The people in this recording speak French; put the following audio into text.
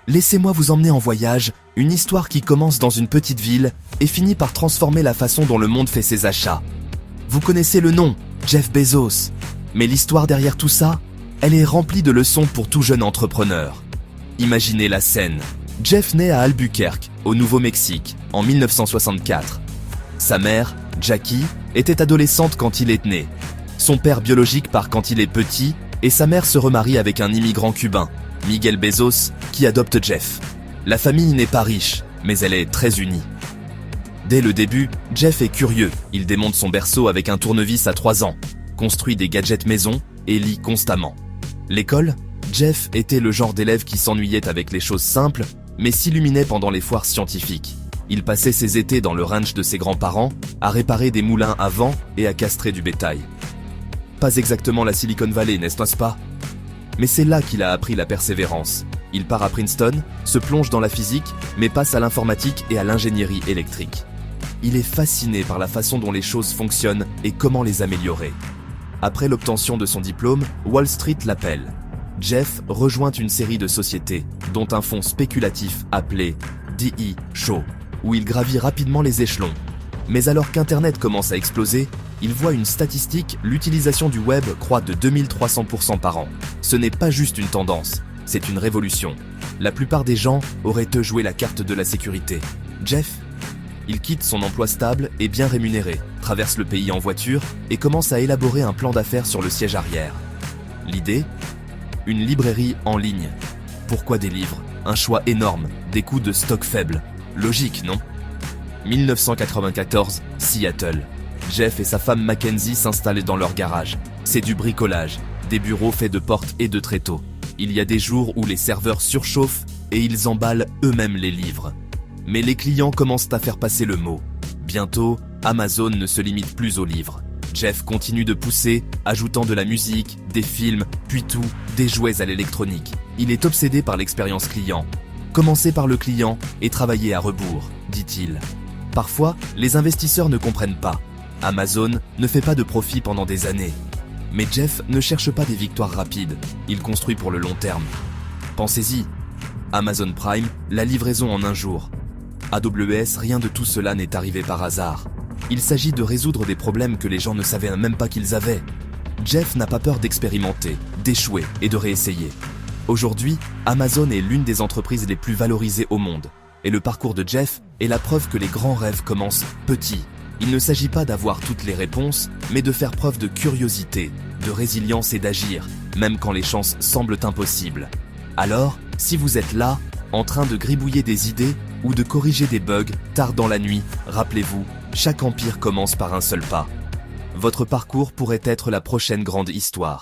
Laissez-moi vous emmener en voyage, une histoire qui commence dans une petite ville et finit par transformer la façon dont le monde fait ses achats. Vous connaissez le nom, Jeff Bezos. Mais l'histoire derrière tout ça, elle est remplie de leçons pour tout jeune entrepreneur. Imaginez la scène. Jeff naît à Albuquerque, au Nouveau-Mexique, en 1964. Sa mère, Jackie, était adolescente quand il est né. Son père biologique part quand il est petit et sa mère se remarie avec un immigrant cubain, Miguel Bezos, qui adopte Jeff. La famille n'est pas riche, mais elle est très unie. Dès le début, Jeff est curieux. Il démonte son berceau avec un tournevis à 3 ans, construit des gadgets maison et lit constamment. L'école, Jeff était le genre d'élève qui s'ennuyait avec les choses simples, mais s'illuminait pendant les foires scientifiques. Il passait ses étés dans le ranch de ses grands-parents, à réparer des moulins à vent et à castrer du bétail. Pas exactement la Silicon Valley, n'est-ce pas? Mais c'est là qu'il a appris la persévérance. Il part à Princeton, se plonge dans la physique, mais passe à l'informatique et à l'ingénierie électrique. Il est fasciné par la façon dont les choses fonctionnent et comment les améliorer. Après l'obtention de son diplôme, Wall Street l'appelle. Jeff rejoint une série de sociétés, dont un fonds spéculatif appelé D.E. Shaw, où il gravit rapidement les échelons. Mais alors qu'Internet commence à exploser, il voit une statistique, l'utilisation du web croît de 2300% par an. Ce n'est pas juste une tendance, c'est une révolution. La plupart des gens auraient joué la carte de la sécurité. Jeff, il quitte son emploi stable et bien rémunéré, traverse le pays en voiture et commence à élaborer un plan d'affaires sur le siège arrière. L'idée ? Une librairie en ligne. Pourquoi des livres? Un choix énorme, des coûts de stock faibles. Logique, non? 1994, Seattle. Jeff et sa femme Mackenzie s'installent dans leur garage. C'est du bricolage, des bureaux faits de portes et de tréteaux. Il y a des jours où les serveurs surchauffent et ils emballent eux-mêmes les livres. Mais les clients commencent à faire passer le mot. Bientôt, Amazon ne se limite plus aux livres. Jeff continue de pousser, ajoutant de la musique, des films, puis tout, des jouets à l'électronique. Il est obsédé par l'expérience client. Commencer par le client et travailler à rebours, dit-il. Parfois, les investisseurs ne comprennent pas. Amazon ne fait pas de profit pendant des années. Mais Jeff ne cherche pas des victoires rapides, il construit pour le long terme. Pensez-y, Amazon Prime, la livraison en un jour. AWS, rien de tout cela n'est arrivé par hasard. Il s'agit de résoudre des problèmes que les gens ne savaient même pas qu'ils avaient. Jeff n'a pas peur d'expérimenter, d'échouer et de réessayer. Aujourd'hui, Amazon est l'une des entreprises les plus valorisées au monde. Et le parcours de Jeff est la preuve que les grands rêves commencent petits. Il ne s'agit pas d'avoir toutes les réponses, mais de faire preuve de curiosité, de résilience et d'agir, même quand les chances semblent impossibles. Alors, si vous êtes là, en train de gribouiller des idées ou de corriger des bugs tard dans la nuit, rappelez-vous, chaque empire commence par un seul pas. Votre parcours pourrait être la prochaine grande histoire.